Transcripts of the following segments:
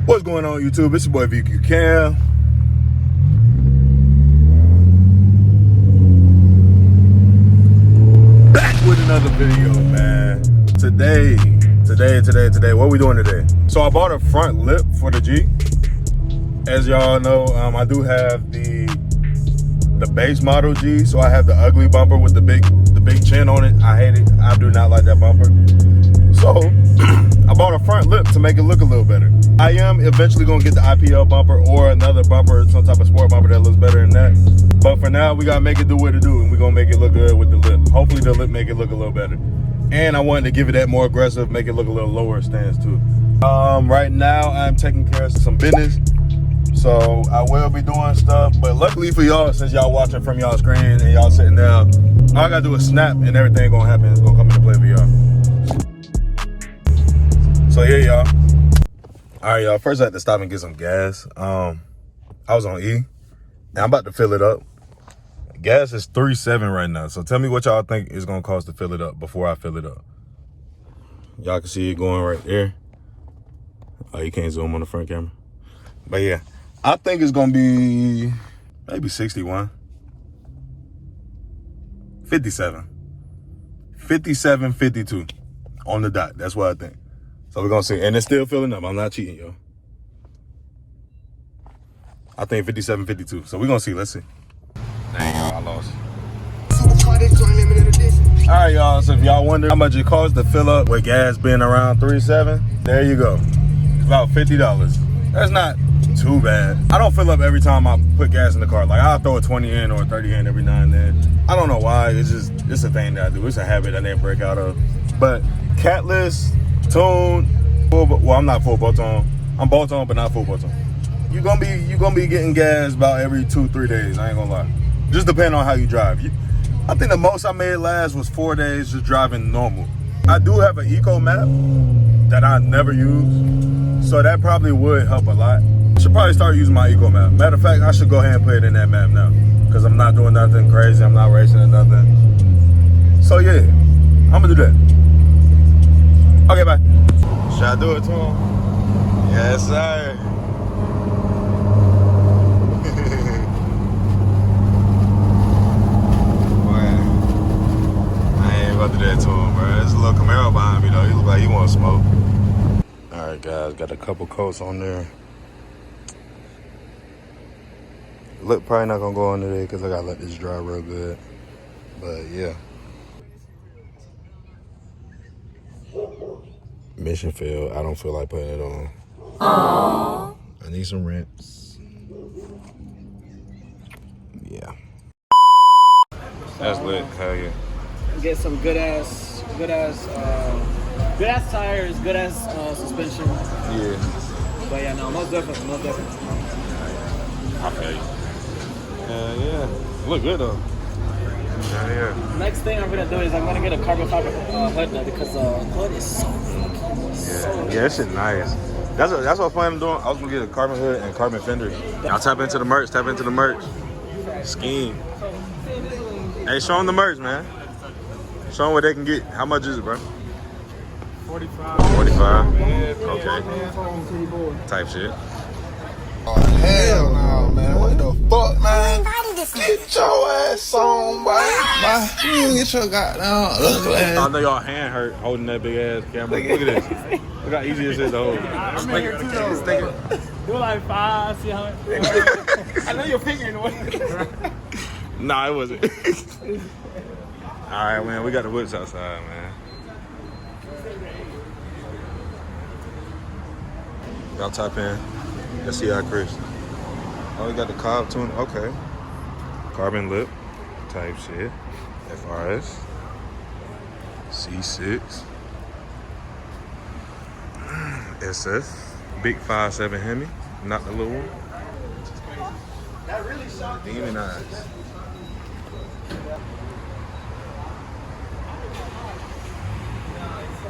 What's going on, YouTube? It's your boy VQ Cam. Back with another video, man. Today, what we doing today? So I bought a front lip for the G. As y'all know, I do have the base model G, so I have the ugly bumper with the big chin on it. I hate it. I do not like that bumper. So I bought a front lip to make it look a little better. I am eventually gonna get the IPL bumper or another bumper, some type of sport bumper that looks better than that. But for now, we gotta make it do what it do, and we're gonna make it look good with the lip. Hopefully the lip make it look a little better. And I wanted to give it that more aggressive, make it look a little lower stance too. Right now I'm taking care of some business. So I will be doing stuff, but luckily for y'all, since y'all watching from y'all screen and y'all sitting down, all I gotta do is snap and everything gonna happen. It's gonna come into play for y'all. So yeah, y'all. All right, y'all. First I had to stop and get some gas. I was on E, and I'm about to fill it up. Gas is 3.7 right now. So tell me what y'all think it's gonna cost to fill it up before I fill it up. Y'all can see it going right there. Oh, you can't zoom on the front camera. But yeah, I think it's gonna be maybe 61. 57. 57, 52 on the dot. That's what I think. So we're gonna see. And it's still filling up. I'm not cheating, yo. I think 57, 52. So we're gonna see. Let's see. Dang, y'all, I lost. All right, y'all. So if y'all wonder how much it costs to fill up with gas being around 3.7, there you go. It's about $50. That's not too bad. I don't fill up every time I put gas in the car. Like, I'll throw a 20 in or a 30 in every now and then. I don't know why. It's a thing that I do. It's a habit I didn't break out of. But catless, tune, well, I'm not full bolt on. I'm bolt on, but not full bolt on. You gonna be getting gas about every 2-3 days. I ain't gonna lie. Just depending on how you drive. I think the most I made last was 4 days just driving normal. I do have an eco map that I never use, so that probably would help a lot. I should probably start using my eco map. Matter of fact, I should go ahead and put it in that map now, because I'm not doing nothing crazy. I'm not racing or nothing. So yeah, I'm gonna do that. Okay, bye. Should I do it to him? Yes, sir. About to do that to him, bro. There's a little Camaro behind me though. He look like he want to smoke. All right, guys, got a couple coats on there. Lip probably not gonna go on today because I gotta let this dry real good. But yeah. Mission failed. I don't feel like putting it on. Aww. I need some rinse. Yeah. That's lit. Hell yeah. Get some good ass tires, good ass suspension. Yeah. But yeah, no, most definitely. Okay. Yeah. Look good though. Yeah. Next thing I'm gonna do is I'm gonna get a carbon fiber hood now because the hood is so Yeah, that shit nice. That's what I plan on doing. I was gonna get a carbon hood and carbon fender. I'll tap into the merch. Scheme. Hey, show them the merch, man. Show them what they can get. How much is it, bro? 45. 45? Okay. Type shit. Oh, hell no, man. What the fuck, man? Get your ass on, boy. You get your goddamn ugly ass. I know y'all hand hurt holding that big ass camera. Look at this. Look how easy this is to hold. Do like 5, see how I know your finger in the way. Nah, it wasn't. All right, man. We got the whips outside, man. Y'all type in. Let's see how Chris. Oh, we got the Cobb tune. Okay. Carbon lip type shit. FRS. C6. SF. Big 5.7 Hemi. Not the little one. That really shot me. Demon eyes.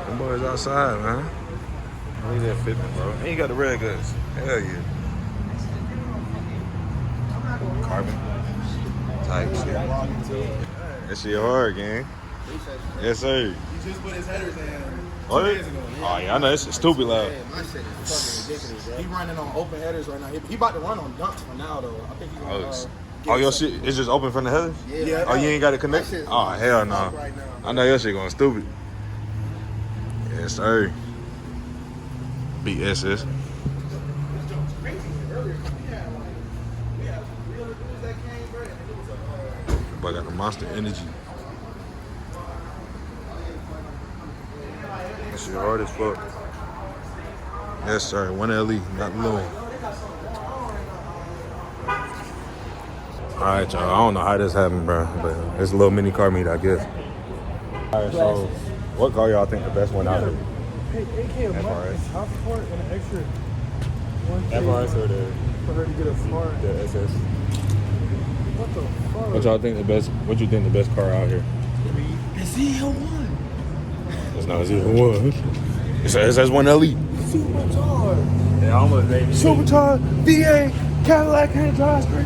Them boys outside, man. I need that fitment, bro. And you got the red goods. Hell yeah. Carbon type shit. That shit hard, gang. Yes, sir. He just put his headers in. Oh, 2 yeah? days ago. Oh, yeah, I know. It's stupid loud. Yeah, my shit is fucking ridiculous, bro. He running on open headers right now. He about to run on dunks for now, though. I think he's gonna. Oh, your shit is just open from the headers? Yeah. Oh, you ain't got it connected? Oh, hell no. Right now, I know your shit going stupid. Yes, sir. BSS. Boy got the Monster Energy. That shit hard as fuck. Yes, sir. 1 LE, not low. Alright, y'all. I don't know how this happened, bro, but it's a little mini car meet, I guess. Alright, so what car y'all think the best one out here? FRS. Top support and an extra 1K FRS or the for her to get a smart. the SS? What the fuck? What y'all think the best? What you think the best car out here? It's EL1. It's not even one. It says 1 LE. Supercharged. Yeah, almost baby. Supercharged. VA. Cadillac can't drive straight.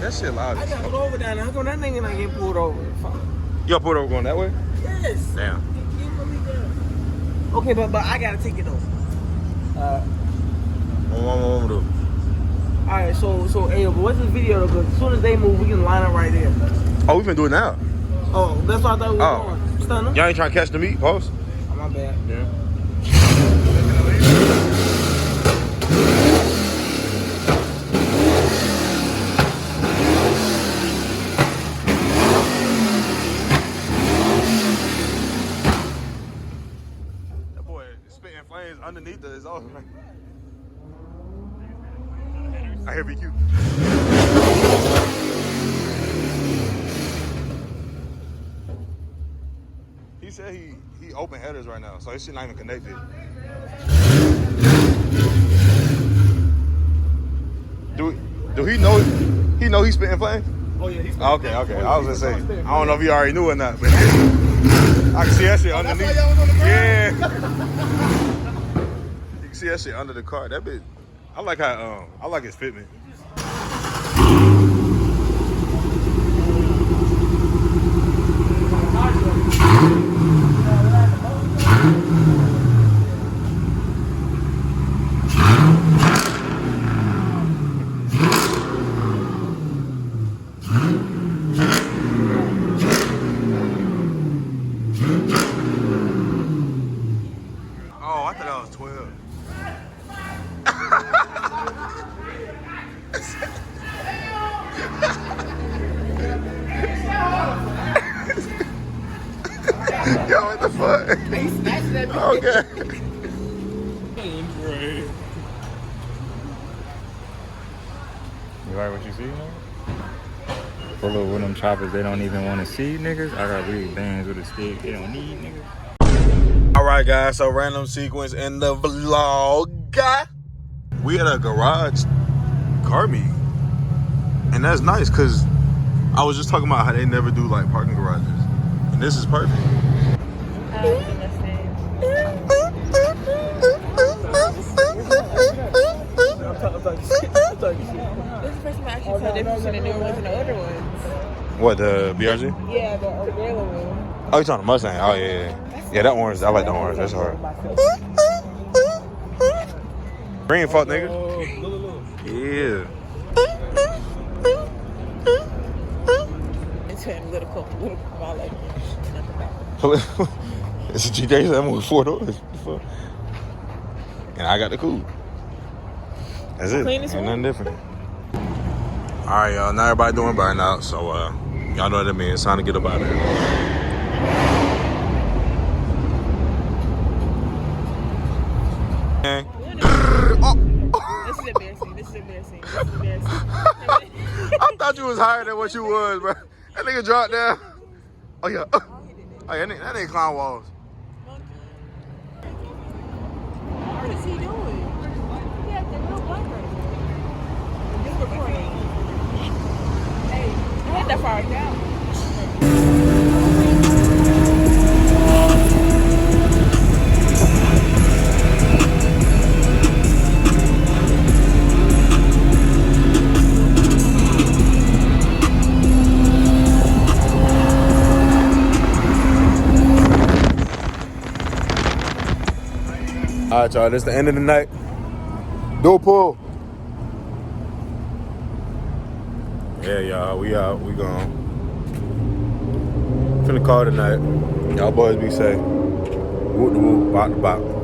That shit loud. I got pulled over down there. How come that nigga not getting pulled over? Fuck. You got pulled over going that way? Yes. Damn. Okay, but I got a ticket though. What am I do? Alright, so hey, but what's this video though? Because as soon as they move, we can line up right there. Oh, we been doing now. Oh, that's what I thought we were Oh. doing. Stunner? Y'all ain't trying to catch the meat, post? Oh, my bad. Yeah. That boy spitting flames underneath the exhaust. I hear BQ. He said he open headers right now, so his shit not even connected. Do he know he's spitting flames? Oh, yeah, he's Okay. I was gonna say, I don't know if he already knew or not, but I can see that shit underneath. That's why y'all was on the ground? Yeah. You can see that shit under the car. That bitch. I like how I like his fitment. Oh, I thought that was 12. Yo, what the fuck? He snatched that bitch. Okay. You like what you see, nigga? Full of them choppers they don't even want to see, niggas. I got big bands with a stick they don't need, niggas. Alright guys, so random sequence in the vlog. We at a garage car meet. And that's nice because I was just talking about how they never do like parking garages. And this is perfect. This is the first time I actually saw a difference between the new ones and the older ones. What, the BRG? Yeah, the regular one. Oh, you talking the Mustang? Oh, yeah. Yeah, that orange. I like the orange. That's hard. Green fuck, nigga. Yeah. It's a little couple, I like it. It's a G37 with 4 doors. What the fuck? And I got the coupe. That's it. Cleanest Ain't one? nothing different. All right, y'all. Now everybody doing burnout, so y'all know what I mean. It's time to get up out of here. This is embarrassing. This is embarrassing. This is embarrassing. I thought you was higher than what you was, bro. That nigga dropped down. Oh yeah. Oh yeah, that ain't clown walls. What is he doing? He had the real black right there. He's recording. Hey, I had that far down. All right, y'all. This the end of the night. Do a pull. Yeah, y'all. We out. We gone. Finna call tonight. Y'all boys be safe. Whoop the whoop. Bop the bop.